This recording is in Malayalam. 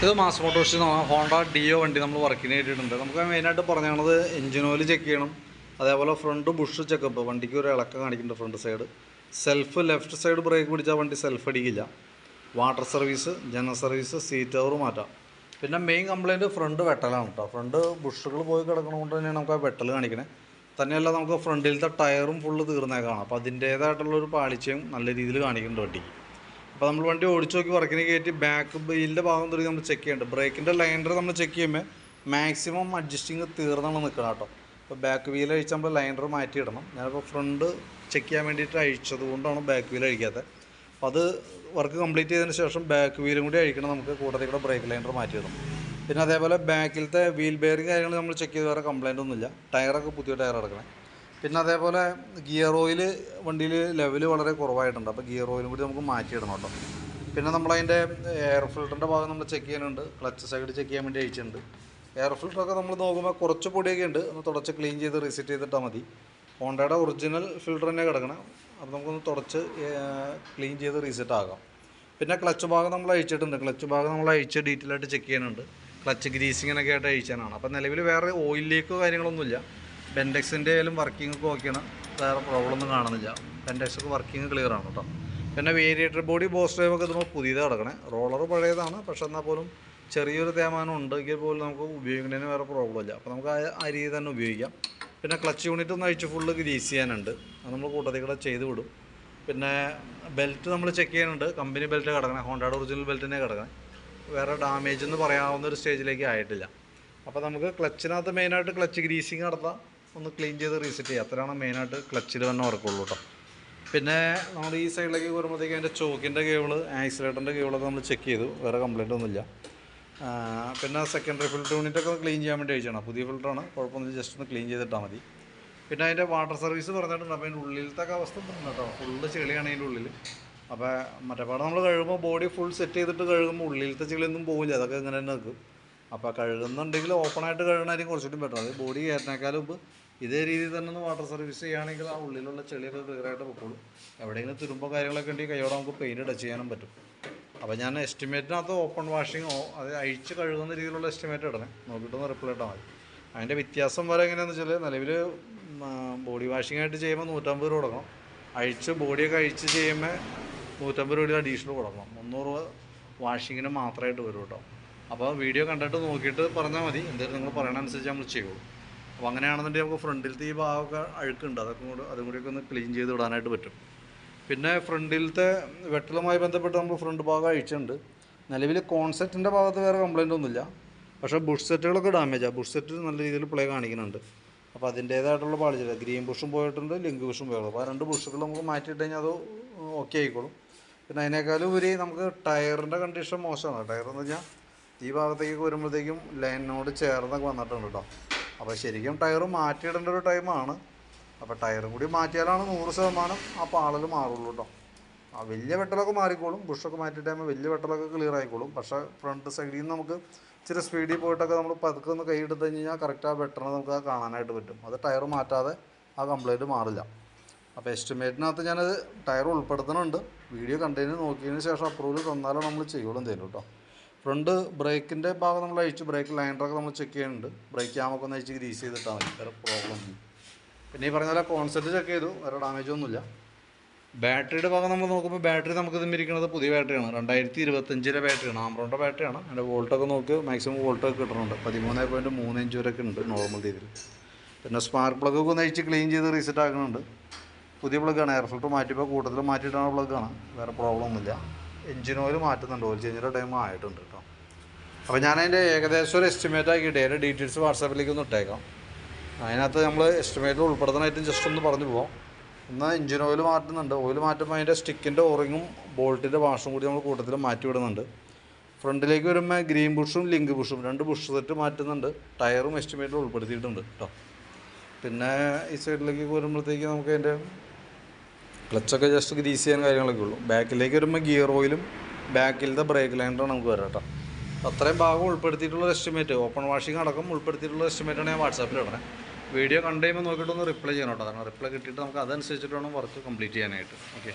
ഇത് മാസ് മോട്ടോഴ്സിൽ നിന്ന് ഹോണ്ട ഡിയോ വണ്ടി നമ്മൾ വർക്കിന് വേണ്ടിയിട്ടുണ്ട്. നമുക്ക് മെയിനായിട്ട് പറഞ്ഞത് എഞ്ചിൻ ഓയിൽ ചെക്ക് ചെയ്യണം, അതേപോലെ ഫ്രണ്ട് ബുഷ് ചെക്കപ്പ്, വണ്ടിക്ക് ഒരു ഇളക്കം കാണിക്കുന്നുണ്ട് front side, self left side brake പിടിച്ചാൽ വണ്ടി സെൽഫ് അടിക്കില്ല, water service, general service, seat cover മാറ്റാം. പിന്നെ മെയിൻ കംപ്ലയിൻറ്റ് ഫ്രണ്ട് വെട്ടലാണ് കേട്ടോ. ഫ്രണ്ട് ബുഷുകൾ പോയി കിടക്കണതുകൊണ്ട് തന്നെയാണ് നമുക്ക് ആ വെട്ടൽ കാണിക്കണേ. തന്നെയല്ല നമുക്ക് ഫ്രണ്ടിലത്തെ ടയറും ഫുള്ള് തീർന്നേക്കാണ്. അപ്പോൾ അതിൻ്റേതായിട്ടുള്ളൊരു പാളിച്ചയും നല്ല രീതിയിൽ കാണിക്കുന്നുണ്ട് വണ്ടിക്ക്. അപ്പോൾ നമ്മൾ വണ്ടി ഓടിച്ച് നോക്കി വർക്കിന് കയറ്റി ബാക്ക് വീലിൻ്റെ ഭാഗം തുടങ്ങി നമ്മൾ ചെക്ക് ചെയ്യേണ്ടത്. ബ്രേക്കിൻ്റെ ലൈനർ നമ്മൾ ചെക്ക് ചെയ്യുമ്പോൾ മാക്സിമം അഡ്ജസ്റ്റിങ് തീർന്നാണ് നിൽക്കണം കേട്ടോ. അപ്പോൾ ബാക്ക് വീൽ അഴിച്ച് നമ്മൾ ലൈനർ മാറ്റിയിടണം. ഞാനിപ്പോൾ ഫ്രണ്ട് ചെക്ക് ചെയ്യാൻ വേണ്ടിയിട്ട് അഴിച്ചത് കൊണ്ടാണ് ബാക്ക് വീൽ അഴിക്കാത്തത്. അപ്പോൾ അത് വർക്ക് കംപ്ലീറ്റ് ചെയ്തതിന് ശേഷം ബാക്ക് വീലും കൂടി അഴിക്കണം. നമുക്ക് കൂട്ടത്തിൽ കൂടെ ബ്രേക്ക് ലൈനർ മാറ്റിയിടണം. പിന്നെ അതേപോലെ ബാക്കിലത്തെ വീൽ ബെയറിങ് കാര്യങ്ങൾ നമ്മൾ ചെക്ക് ചെയ്ത് വേറെ കംപ്ലയിൻ്റ് ഒന്നുമില്ല. ടയറൊക്കെ പുതിയ ടയർ എടുക്കണം. പിന്നെ അതേപോലെ ഗിയർ ഓയിൽ വണ്ടിയിൽ ലെവൽ വളരെ കുറവായിട്ടുണ്ട്. അപ്പോൾ ഗിയർ ഓയിലും കൂടി നമുക്ക് മാറ്റിയിടണം കേട്ടോ. പിന്നെ നമ്മളതിൻ്റെ എയർ ഫിൽറ്ററിൻ്റെ ഭാഗം നമ്മൾ ചെക്ക് ചെയ്യാനുണ്ട്. ക്ലച്ച് സൈഡ് ചെക്ക് ചെയ്യാൻ വേണ്ടി അയച്ചിട്ടുണ്ട്. എയർ ഫിൽറ്ററൊക്കെ നമ്മൾ നോക്കുമ്പോൾ കുറച്ച് പൊടിയൊക്കെ ഉണ്ട്. ഒന്ന് തുടച്ച് ക്ലീൻ ചെയ്ത് റീസെറ്റ് ചെയ്തിട്ടാൽ മതി. ഹോണ്ടയുടെ ഒറിജിനൽ ഫിൽറ്റർ തന്നെ കിടക്കണം. അപ്പോൾ നമുക്കൊന്ന് തുടച്ച് ക്ലീൻ ചെയ്ത് റീസെറ്റ് ആകാം. പിന്നെ ക്ലച്ച് ഭാഗം നമ്മൾ അയച്ചിട്ടുണ്ട്. ക്ലച്ച് ഭാഗം നമ്മൾ അയച്ച് ഡീറ്റെയിൽ ആയിട്ട് ചെക്ക് ചെയ്യാനുണ്ട്. ക്ലച്ച് ഗ്രീസിങ്ങിനൊക്കെ ആയിട്ട് അയച്ചാനാണ്. അപ്പോൾ നിലവിൽ വേറെ ഓയിൽ ലീക്കോ കാര്യങ്ങളൊന്നുമില്ല. ബെൻഡെക്സിൻ്റെ ആയാലും വർക്കിങ്ങൊക്കെ ഓക്കെയാണ്, വേറെ പ്രോബ്ലം ഒന്നും കാണുന്നില്ല. ബെൻഡെക്സൊക്കെ വർക്കിംഗ് ക്ലിയർ ആണ് കേട്ടോ. പിന്നെ വേരിയേറ്റർ ബോഡി ബോസ് ഡ്രൈവൊക്കെ നമ്മൾ പുതിയത് കിടക്കണേ. റോളർ പഴയതാണ്, പക്ഷെ എന്നാൽ പോലും ചെറിയൊരു തേമാനം ഉണ്ടെങ്കിൽ പോലും നമുക്ക് ഉപയോഗിക്കുന്നതിന് വേറെ പ്രോബ്ലം ഇല്ല. അപ്പോൾ നമുക്ക് ആ രീതി തന്നെ ഉപയോഗിക്കാം. പിന്നെ ക്ലച്ച് യൂണിറ്റ് ഒന്ന് അഴിച്ച് ഫുള്ള് ഗ്രീസ് ചെയ്യാനുണ്ട്. അത് നമ്മൾ കൂട്ടത്തിൽ കൂടെ ചെയ്ത് വിടും. പിന്നെ ബെൽറ്റ് നമ്മൾ ചെക്ക് ചെയ്യാനുണ്ട്. കമ്പനി ബെൽറ്റ് കിടക്കണേ, ഹോണ്ടയുടെ ഒറിജിനൽ ബെൽറ്റ് തന്നെ കിടക്കണേ. വേറെ ഡാമേജ് എന്ന് പറയാവുന്ന ഒരു സ്റ്റേജിലേക്ക് ആയിട്ടില്ല. അപ്പോൾ നമുക്ക് ക്ലച്ചിനകത്ത് മെയിനായിട്ട് ക്ലച്ച് ഗ്രീസിങ് നടത്താം, ഒന്ന് ക്ലീൻ ചെയ്ത് റീസെറ്റ് ചെയ്യുക. അത്രയാണ് മെയിനായിട്ട് ക്ലച്ചിൽ തന്നെ വർക്കുള്ളൂ കേട്ടോ. പിന്നെ നമ്മൾ ഈ സൈഡിലേക്ക് വരുമ്പോഴത്തേക്ക് അതിൻ്റെ ചോക്കിൻ്റെ കേബിള്, ആക്സിലേറ്ററിൻ്റെ കേബിളൊക്കെ നമ്മൾ ചെക്ക് ചെയ്തു, വേറെ കംപ്ലയിൻ്റ് ഒന്നുമില്ല. പിന്നെ സെക്കൻഡറി ഫിൽറ്റർ യൂണിറ്റൊക്കെ ക്ലീൻ ചെയ്യാൻ വേണ്ടി അയച്ചാണ്. പുതിയ ഫിൽറ്ററാണ്, കുഴപ്പമൊന്നുമില്ല, ജസ്റ്റ് ഒന്ന് ക്ലീൻ ചെയ്തിട്ടാൽ മതി. പിന്നെ അതിൻ്റെ വാട്ടർ സർവീസ് പറഞ്ഞിട്ടുണ്ട്. അപ്പോൾ അതിൻ്റെ ഉള്ളിലത്തെ അവസ്ഥ ഉണ്ട് കേട്ടോ, ഫുള്ള് ചെളിയാണ് അതിൻ്റെ ഉള്ളിൽ. അപ്പോൾ മറ്റേപാട് നമ്മൾ കഴുകുമ്പോൾ ബോഡി ഫുൾ സെറ്റ് ചെയ്തിട്ട് കഴുകുമ്പോൾ ഉള്ളിലത്തെ ചെളിയൊന്നും പോകില്ല, അതൊക്കെ ഇങ്ങനെ തന്നെ നിൽക്കും. അപ്പോൾ കഴുകുന്നുണ്ടെങ്കിൽ ഓപ്പണായിട്ട് കഴുകണമായിരിക്കും കുറച്ചുകൂടി ബെറ്റർ. അത് ബോഡി കയറ്റിനേക്കാളും മുമ്പ് ഇതേ രീതിയിൽ തന്നെ ഒന്ന് വാട്ടർ സർവീസ് ചെയ്യുകയാണെങ്കിൽ ആ ഉള്ളിലുള്ള ചെളിയൊക്കെ ക്ലിയറായിട്ട് പൊക്കോളും. എവിടെയെങ്കിലും തുരുമ്പോ കാര്യങ്ങളൊക്കെ ഉണ്ടെങ്കിൽ കൈയോടെ നമുക്ക് പെയിൻറ്റ് ടച്ച് ചെയ്യാനും പറ്റും. അപ്പോൾ ഞാൻ എസ്റ്റിമേറ്റിനകത്ത് ഓപ്പൺ വാഷിങ്ങോ അത് അഴിച്ച് കഴുകുന്ന രീതിയിലുള്ള എസ്റ്റിമേറ്റ് ഇടണേ, നോക്കിയിട്ടൊന്ന് റിപ്ലൈ ഇട്ടാൽ മതി. അതിൻ്റെ വ്യത്യാസം വരെ എങ്ങനെയാണെന്ന് വെച്ചാൽ നിലവിൽ ബോഡി വാഷിംഗ് ആയിട്ട് ചെയ്യുമ്പോൾ 150 രൂപ കൊടുക്കണം. അഴിച്ച് ബോഡിയൊക്കെ അഴിച്ച് ചെയ്യുമ്പോൾ 150 രൂപ അഡീഷണൽ കൊടുക്കണം. 300 രൂപ വാഷിങ്ങിന് മാത്രമായിട്ട് വരും കേട്ടോ. അപ്പോൾ വീഡിയോ കണ്ടിട്ട് നോക്കിയിട്ട് പറഞ്ഞാൽ മതി, എന്തായാലും നിങ്ങൾ പറയണനുസരിച്ച് നമ്മൾ ചെയ്യുള്ളൂ. അപ്പോൾ അങ്ങനെയാണെന്നുണ്ടെങ്കിൽ നമുക്ക് ഫ്രണ്ടിലത്തെ ഈ ഭാഗമൊക്കെ അഴുക്കുണ്ട്, അതും കൂടിയൊക്കെ ഒന്ന് ക്ലീൻ ചെയ്ത് ഇടാനായിട്ട് പറ്റും. പിന്നെ ഫ്രണ്ടിലത്തെ വെട്ടലുമായി ബന്ധപ്പെട്ട് നമ്മൾ ഫ്രണ്ട് ഭാഗം അഴിച്ചിട്ടുണ്ട്. നിലവിൽ കോൺസെപ്റ്റിൻ്റെ ഭാഗത്ത് വേറെ കംപ്ലയിൻ്റ് ഒന്നുമില്ല, പക്ഷേ ബുഷ് സെറ്റുകളൊക്കെ ഡാമേജാണ്. ബുഷ് സെറ്റ് നല്ല രീതിയിൽ പ്ലേ കാണിക്കുന്നുണ്ട്. അപ്പോൾ അതിൻ്റേതായിട്ടുള്ള പാളിച്ചില്ല. ഗ്രീൻ ബുഷും പോയിട്ടുണ്ട്, ലിങ്ക് ബുഷും പോയുള്ളൂ. അപ്പോൾ ആ 2 ബുഷുകൾ നമുക്ക് മാറ്റിയിട്ട് കഴിഞ്ഞാൽ അത് ഓക്കെ ആയിക്കോളും. പിന്നെ അതിനേക്കാളും ഉപരി നമുക്ക് ടയറിൻ്റെ കണ്ടീഷൻ മോശമാണ്. ടയർ എന്ന് പറഞ്ഞാൽ ഈ ഭാഗത്തേക്ക് വരുമ്പോഴത്തേക്കും ലൈനിനോട് ചേർന്നൊക്കെ വന്നിട്ടുണ്ട് കേട്ടോ. അപ്പോൾ ശരിക്കും ടയർ മാറ്റിയിടേണ്ട ഒരു ടൈമാണ്. അപ്പോൾ ടയറും കൂടി മാറ്റിയാലാണ് 100% ആ പാളൽ മാറുള്ളൂ കേട്ടോ. ആ വലിയ വെട്ടലൊക്കെ മാറിക്കോളും, ബുഷൊക്കെ മാറ്റിയിട്ടാകുമ്പോൾ വലിയ വെട്ടലൊക്കെ ക്ലിയർ ആയിക്കോളും. പക്ഷേ ഫ്രണ്ട് സൈഡിൽ നിന്ന് നമുക്ക് ഇച്ചിരി സ്പീഡിൽ പോയിട്ടൊക്കെ നമ്മൾ പതുക്കെ ഒന്ന് കൈ എടുത്ത് കഴിഞ്ഞാൽ കറക്റ്റ് ആ വെട്ടണത് നമുക്ക് അത് കാണാനായിട്ട് പറ്റും. അത് ടയർ മാറ്റാതെ ആ കംപ്ലയിൻറ്റ് മാറില്ല. അപ്പോൾ എസ്റ്റിമേറ്റിനകത്ത് ഞാനത് ടയർ ഉൾപ്പെടുത്തുന്നുണ്ട്. വീഡിയോ കണ്ടതിന് നോക്കിയതിന് ശേഷം അപ്രൂവൽ തന്നാലും നമ്മൾ ചെയ്യുള്ളൂ എന്തെങ്കിലും കേട്ടോ. ഫ്രണ്ട് ബ്രേക്കിൻ്റെ ഭാഗം നമ്മൾ അഴിച്ച് ബ്രേക്ക് ലൈനറൊക്കെ നമ്മൾ ചെക്ക് ചെയ്യുന്നുണ്ട്. ബ്രേക്ക് ക്യാമൊക്കെ ഒന്ന് അഴിച്ച് ഗ്രീസ് ചെയ്തിട്ടാൽ മതി, വേറെ പ്രോബ്ലം ഒന്നും. പിന്നെ ഈ പറഞ്ഞ പോലെ കോൺസെപ്റ്റ് ചെക്ക് ചെയ്തു, വേറെ ഡാമേജ് ഒന്നുമില്ല. ബാറ്ററിയുടെ ഭാഗം നമ്മൾ നോക്കുമ്പോൾ ബാറ്ററി നമുക്ക് ഇരിക്കുന്നത് പുതിയ ബാറ്ററിയാണ്, 2025 ബാറ്ററിയാണ്, ആംബ്രോണിൻ്റെ ബാറ്ററിയാണ്. അതിൻ്റെ വോൾട്ടൊക്കെ നോക്കി മാക്സിമം വോൾട്ടൊക്കെ കിട്ടുന്നുണ്ട്. 13.35 വരെയൊക്കെ ഉണ്ട് നോർമൽ രീതിയിൽ. പിന്നെ സ്പാർക്ക് പ്ലഗൊക്കെ ഒന്ന് അഴിച്ച് ക്ലീൻ ചെയ്ത് റീസെറ്റ് ആക്കുന്നുണ്ട്. പുതിയ പ്ലഗാണ്, എയർ ഫിൽറ്റർ മാറ്റിയപ്പോൾ കൂട്ടത്തിൽ മാറ്റിയിട്ടാണ് പ്ലഗാണ്, വേറെ പ്രോബ്ലം ഒന്നുമില്ല. എഞ്ചിൻ ഓയിൽ മാറ്റുന്നുണ്ട്, ഓയിൽ ചേഞ്ചിൻ്റെ ടൈം ആയിട്ടുണ്ട് കേട്ടോ. അപ്പോൾ ഞാനതിൻ്റെ ഏകദേശം ഒരു എസ്റ്റിമേറ്റ് ആക്കിയിട്ട് അതിൻ്റെ ഡീറ്റെയിൽസ് വാട്സാപ്പിലേക്ക് ഒന്ന് ഇട്ടേക്കാം. അതിനകത്ത് നമ്മൾ എസ്റ്റിമേറ്റിൽ ഉൾപ്പെടുത്താനായിട്ടും ജസ്റ്റ് ഒന്ന് പറഞ്ഞു പോകാം. എന്നാൽ എഞ്ചിൻ ഓയിൽ മാറ്റുന്നുണ്ട്. ഓയിൽ മാറ്റുമ്പോൾ അതിൻ്റെ സ്റ്റിക്കിൻ്റെ ഓറിങ്ങും ബോൾട്ടിൻ്റെ വാഷും കൂടി നമ്മൾ കൂട്ടത്തിൽ മാറ്റി വിടുന്നുണ്ട്. ഫ്രണ്ടിലേക്ക് വരുമ്പോൾ ഗ്രീൻ ബുഷും ലിങ്ക് ബുഷും 2 ബുഷ് സെറ്റ് മാറ്റുന്നുണ്ട്. ടയറും എസ്റ്റിമേറ്റിൽ ഉൾപ്പെടുത്തിയിട്ടുണ്ട് കേട്ടോ. പിന്നെ ഈ സൈഡിലേക്ക് വരുമ്പോഴത്തേക്ക് നമുക്ക് അതിൻ്റെ ക്ലച്ചൊക്കെ ജസ്റ്റ് ഗ്രീസ് ചെയ്യാൻ കാര്യങ്ങളൊക്കെ ഉള്ളൂ. ബാക്കിലേക്ക് വരുമ്പോൾ ഗിയർ ഓയിലും ബാക്കിലത്തെ ബ്രേക്ക് ലൈനറാണ് നമുക്ക് വരാം കേട്ടോ. അത്രയും ഭാഗം ഉൾപ്പെടുത്തിയിട്ടുള്ള എസ്റ്റിമേറ്റ്, ഓപ്പൺ വാഷിംഗ് അടക്കം ഉൾപ്പെടുത്തിയിട്ടുള്ള എസ്റ്റിമേറ്റാണ് ഞാൻ വാട്സാപ്പിൽ ഇടണേ. വീഡിയോ കണ്ടു കഴിയുമ്പോൾ നോക്കിയിട്ടൊന്ന് റിപ്ലൈ ചെയ്യണം കേട്ടോ. കാരണം റിപ്ലൈ കിട്ടിയിട്ട് നമുക്ക് അതനുസരിച്ചിട്ട് വേണം വർക്ക് കംപ്ലീറ്റ് ചെയ്യാനായിട്ട്. ഓക്കെ.